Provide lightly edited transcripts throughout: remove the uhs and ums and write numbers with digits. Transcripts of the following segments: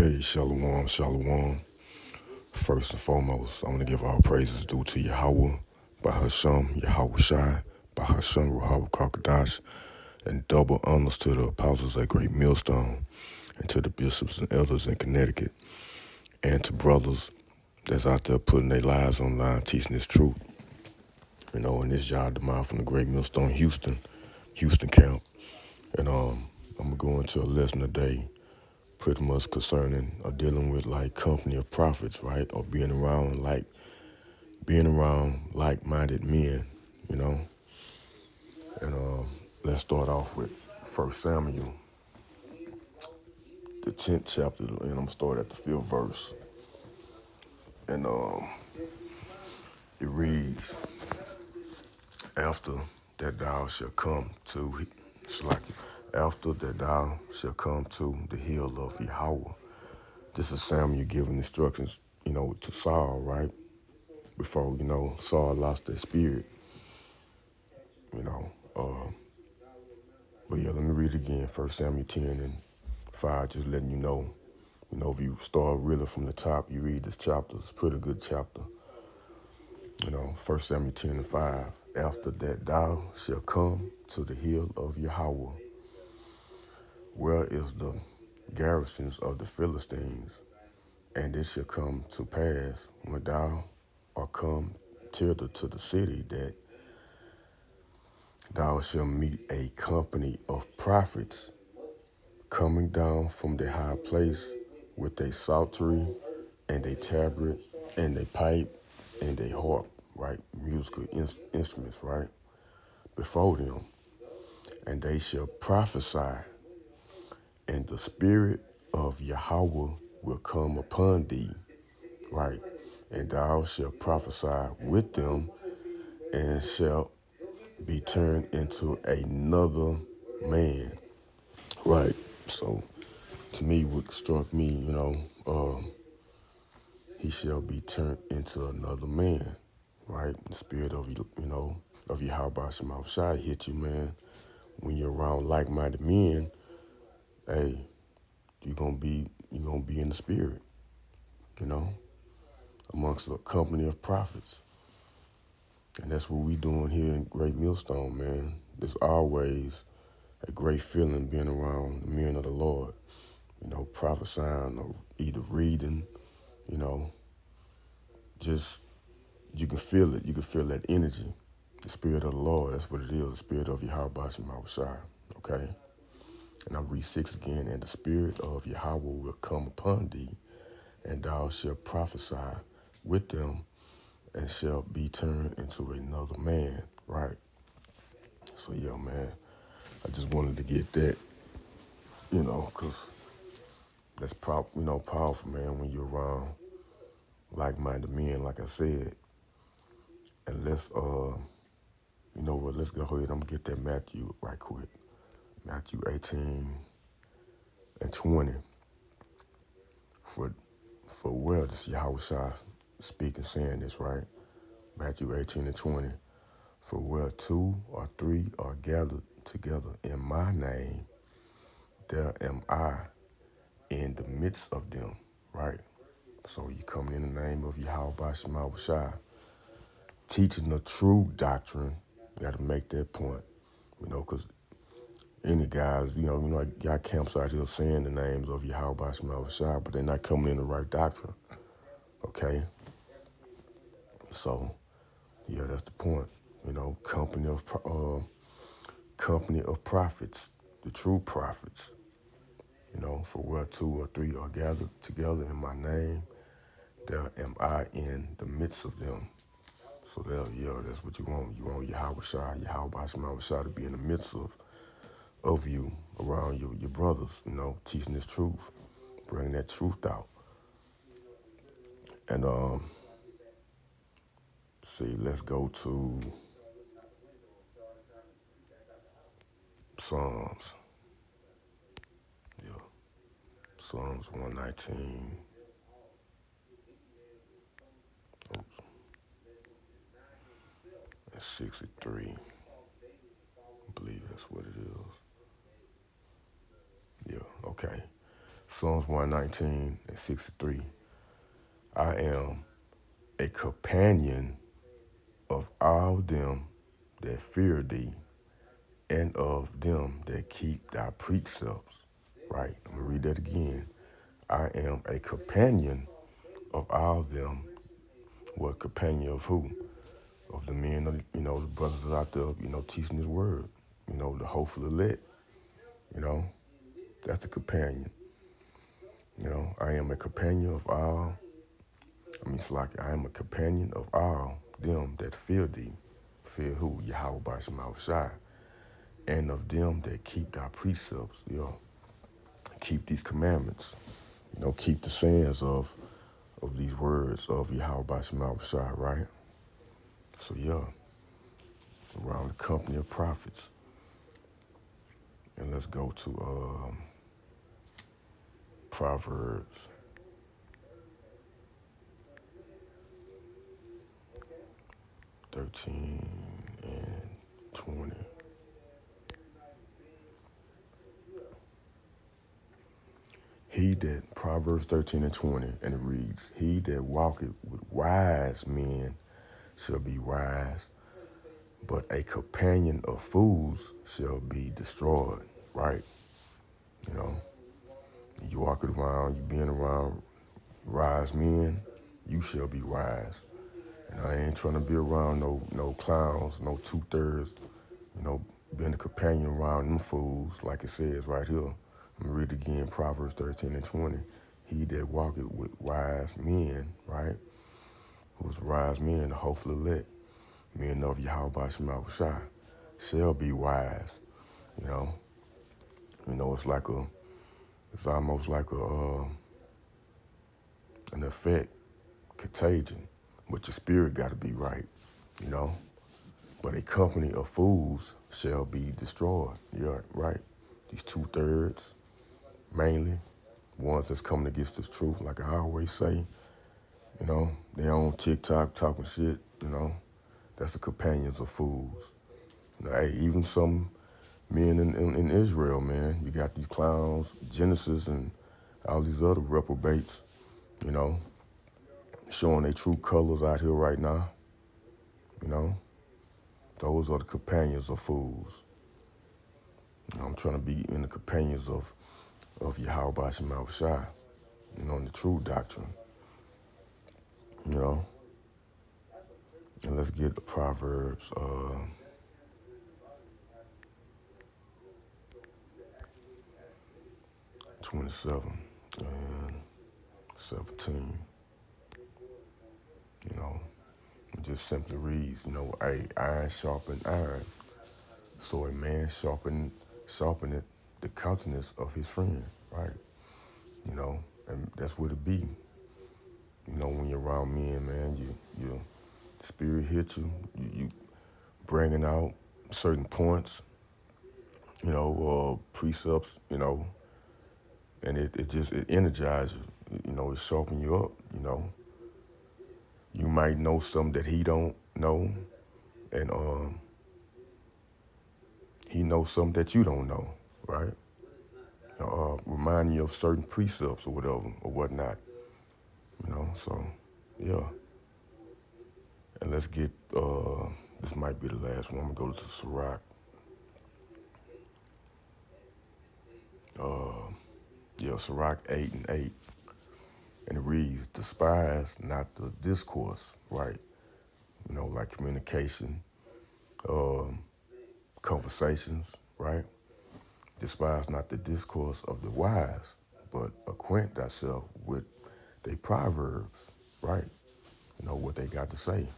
Hey, Shalom, Shalom. First and foremost, I want to give all praises due to Yahweh, Bahasham, Yahweh Shai, Bahasham, Ruhawa Kakadash, and double honors to the apostles at Great Millstone, and to the bishops and elders in Connecticut, and to brothers that's out there putting their lives on the line, teaching this truth. And this y'all Demar from the Great Millstone, Houston camp. And I'm going to go into a lesson today pretty much concerning or dealing with like company of prophets, right? Or being around like-minded men, you know. And let's start off with 1 Samuel, the 10th chapter, and I'm gonna start at the 5th verse. And it reads, after that thou shalt come to after that thou shalt come to the hill of Yahweh. This is Samuel giving instructions, to Saul, right? Before, Saul lost his spirit, you know. But yeah, let me read it again. 1 Samuel 10:5, just letting you know. If you start really from the top, you read this chapter. It's a pretty good chapter. 1 Samuel 10:5. After that thou shalt come to the hill of Yahweh, where is the garrisons of the Philistines, and it shall come to pass when thou art come thither to the city that thou shalt meet a company of prophets coming down from the high place with a psaltery and a tabret and a pipe and a harp, right? Musical instruments, right? Before them. And they shall prophesy, and the spirit of Yahweh will come upon thee, right? And thou shalt prophesy with them and shalt be turned into another man, right? So to me, what struck me, he shall be turned into another man, right? The spirit of, of Yahweh Shema Shai hit you, man. When you're around like-minded men, hey, you're gonna be in the spirit, amongst a company of prophets. And that's what we doing here in Great Millstone, man. There's always a great feeling being around the men of the Lord, prophesying or either reading, you know, just you can feel it. You can feel that energy. The spirit of the Lord, that's what it is, the spirit of Yahweh Shema Shai, okay? And I read 6 again, and the spirit of Yahweh will come upon thee, and thou shalt prophesy with them, and shalt be turned into another man, right? So yeah, man, I just wanted to get that, because that's powerful, man, when you're around like-minded men, like I said. And let's let's go ahead. I'm gonna get that Matthew right quick. Matthew 18:20. For well, this Yahweh Shai speaking, saying this, right? Matthew 18:20. For where 2 or 3 are gathered together in my name, there am I in the midst of them, right? So you coming in the name of Yahweh Shema Shai, teaching the true doctrine. You got to make that point, because any guys, y'all camps out here saying the names of Yahweh Shema Shai, but they're not coming in the right doctrine, okay? So, yeah, that's the point. Company of prophets, the true prophets. For where 2 or 3 are gathered together in my name, there am I in the midst of them. So that's what you want. You want Yahweh Shema Shai to be in the midst of you, around your brothers, teaching this truth, bringing that truth out. And let's go to Psalms. Yeah. Psalms 119. And 63. I believe that's what it is. Yeah, okay. Psalms 119 and 63. I am a companion of all them that fear thee, and of them that keep thy precepts. Right? I'm going to read that again. I am a companion of all them. What companion of who? Of the men, the brothers that out there, teaching his word. The hopeful elect. That's the companion. I am a companion of all. It's like I am a companion of all them that fear thee. Fear who? Yahweh by Shema Shai. And of them that keep thy precepts. Keep these commandments. Keep the sayings of these words of Yahweh by Shema Shai, right? So around the company of prophets. And let's go to Proverbs 13 and 20. Proverbs 13 and 20, and it reads, he that walketh with wise men shall be wise, but a companion of fools shall be destroyed, right? You walking around, you being around wise men, you shall be wise. And I ain't trying to be around no clowns, no two-thirds, being a companion around them fools, like it says right here. I'm going to read it again, Proverbs 13 and 20. He that walketh with wise men, right? Who's wise men, the hopeful elect, men of Yahweh by Shema Shai, shall be wise. It's almost like an effect, contagion, but your spirit got to be right, But a company of fools shall be destroyed. Yeah, right. These two-thirds, mainly, ones that's coming against this truth, like I always say, they on TikTok talking shit, that's the companions of fools. Hey, even some men in Israel, man, you got these clowns, Genesis, and all these other reprobates, showing their true colors out here right now, Those are the companions of fools. I'm trying to be in the companions of Yahweh by Shema Shai, in the true doctrine, And let's get the Proverbs 27 and 17. It just simply reads, iron sharpen iron. So a man sharpeneth the countenance of his friend, right? And that's what it be. When you're around men, man, your spirit hits you, you bringing out certain points, precepts, and it energizes you, it sharpens you up, You might know something that he don't know, and he knows something that you don't know, right? Remind you of certain precepts or whatever, or whatnot, so, yeah. And let's get, this might be the last one. I'm going to go to Sirach. Sirach 8 and 8. And it reads, despise not the discourse, right? Like communication, conversations, right? Despise not the discourse of the wise, but acquaint thyself with their proverbs, right? What they got to say.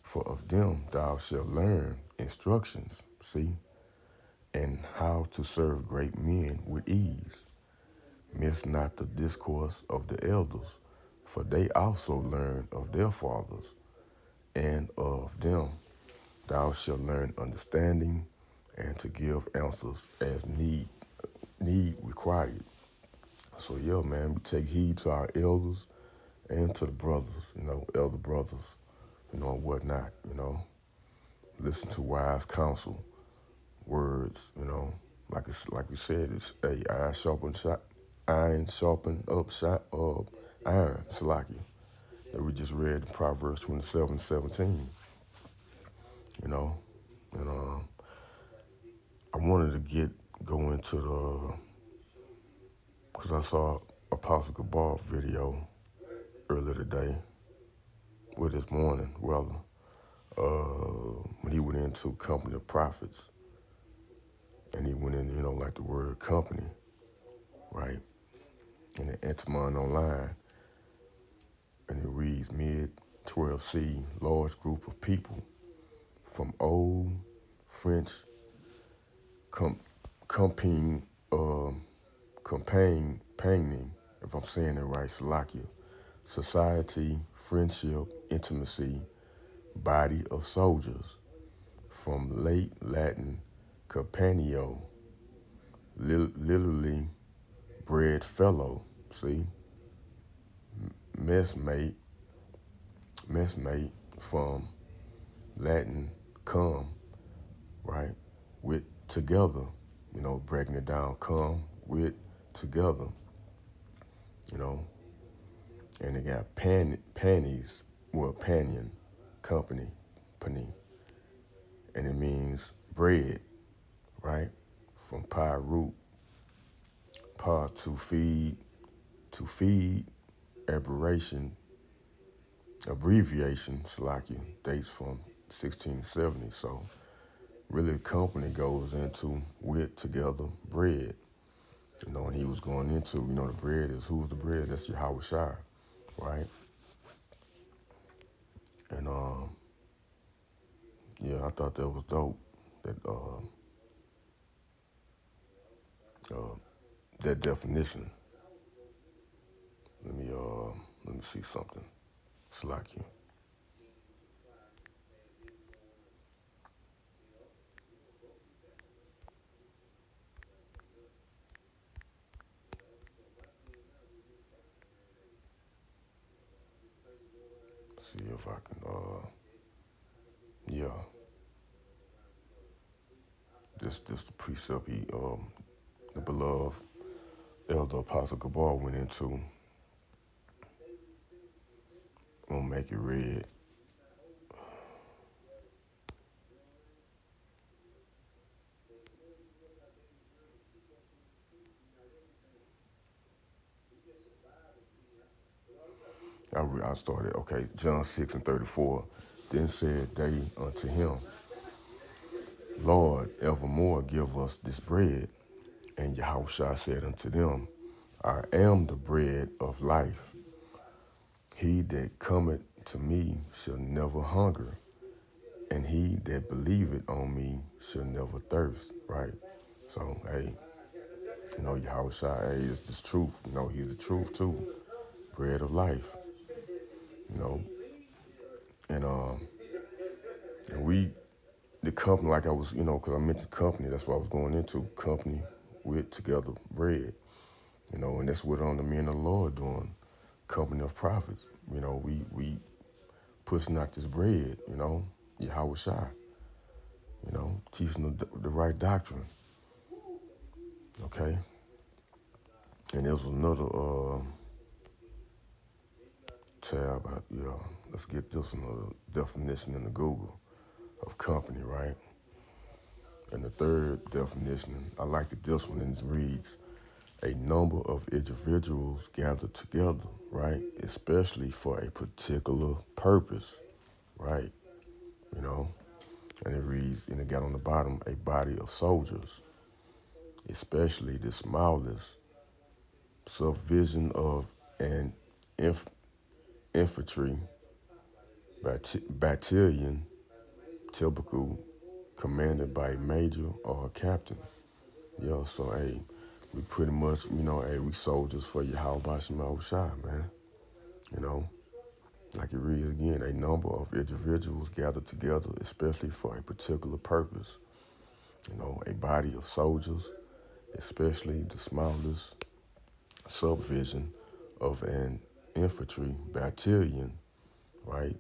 For of them thou shalt learn instructions, see, and how to serve great men with ease. Miss not the discourse of the elders, for they also learn of their fathers, and of them thou shalt learn understanding, and to give answers as need required. So yeah, man, we take heed to our elders and to the brothers, elder brothers, and whatnot, Listen to wise counsel, words, like we said, it's a iron sharpen iron sharpen up shot iron, Salaki, that we just read in Proverbs 27:17. You know, and I wanted to go into because I saw Apostle Gabar video earlier today, well this morning, rather, when he went into Company of Prophets, and he went in, like the word company, right? In the Entomon Online, and it reads mid 12C, large group of people from old French campaign, painting, if I'm saying it right, Salakia, society, friendship, intimacy, body of soldiers, from late Latin campanio, literally bread fellow, see, messmate, from Latin come, right, with together, breaking it down, come with together, you know, and they got panties, well, panion, company, pani, and it means bread, right, from pi root, pa to feed, abbreviation, Salakia, dates from 1670, so really the company goes into with together bread, and he was going into, the bread is, who's the bread? That's Yahweh Shai, right? And yeah, I thought that was dope. That that definition. Let me see something. Slack you. See if I can. Yeah. This the precept the beloved Elder Apostle Gabar went into. I'm gonna make it red. I started, okay, John 6:34. Then said they unto him, Lord, evermore give us this bread. And Yahushua said unto them, I am the bread of life. He that cometh to me shall never hunger, and he that believeth on me shall never thirst, right? So, hey, Yahushua, hey, is this truth. He's the truth too. Bread of life, you know. And we, the company, like I was, because I mentioned company, that's what I was going into, company with together bread, and that's what the men of the Lord doing, company of prophets. We pushing out this bread, Yahweh Shai, teaching the right doctrine, okay? And there's another tab, let's get this another definition in the Google of company, right? And the third definition, I like this one, and it reads, a number of individuals gathered together, right? Especially for a particular purpose, right? And it reads, and it got on the bottom, a body of soldiers, especially the smallest subdivision of an infantry battalion, typical, commanded by a major or a captain. So, hey, we pretty much, we soldiers for Yahweh Bashim Shai, man. Like it reads again, a number of individuals gathered together, especially for a particular purpose. A body of soldiers, especially the smallest subdivision of an infantry battalion, right?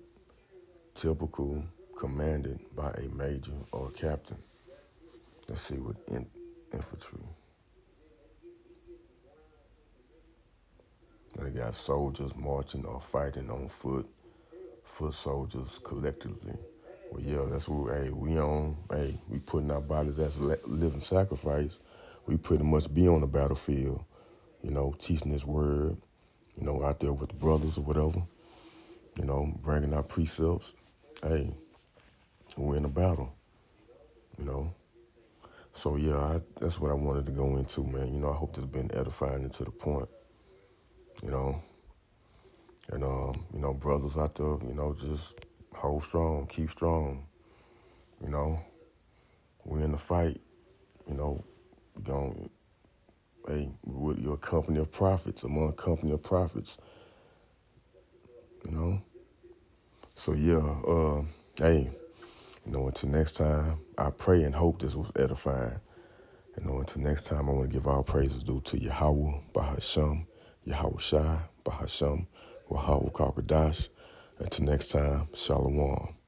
Typical, commanded by a major or a captain. Let's see what infantry. They got soldiers marching or fighting on foot soldiers collectively. Well, yeah, that's what we putting our bodies as a living sacrifice. We pretty much be on the battlefield, teaching this word, out there with the brothers or whatever, bringing our precepts. Hey, we're in a battle, you know. So yeah, that's what I wanted to go into, man. I hope this has been edifying and to the point, you know. And brothers out there, just hold strong, keep strong, you know. We're in the fight, we going with your company of prophets, among a company of prophets, you know. So yeah, hey, until next time, I pray and hope this was edifying. Until next time, I want to give all praises due to Yahweh, Bahasham, Yahweh Shai, Bahasham, Wahawah Kakadash. Until next time, Shalom.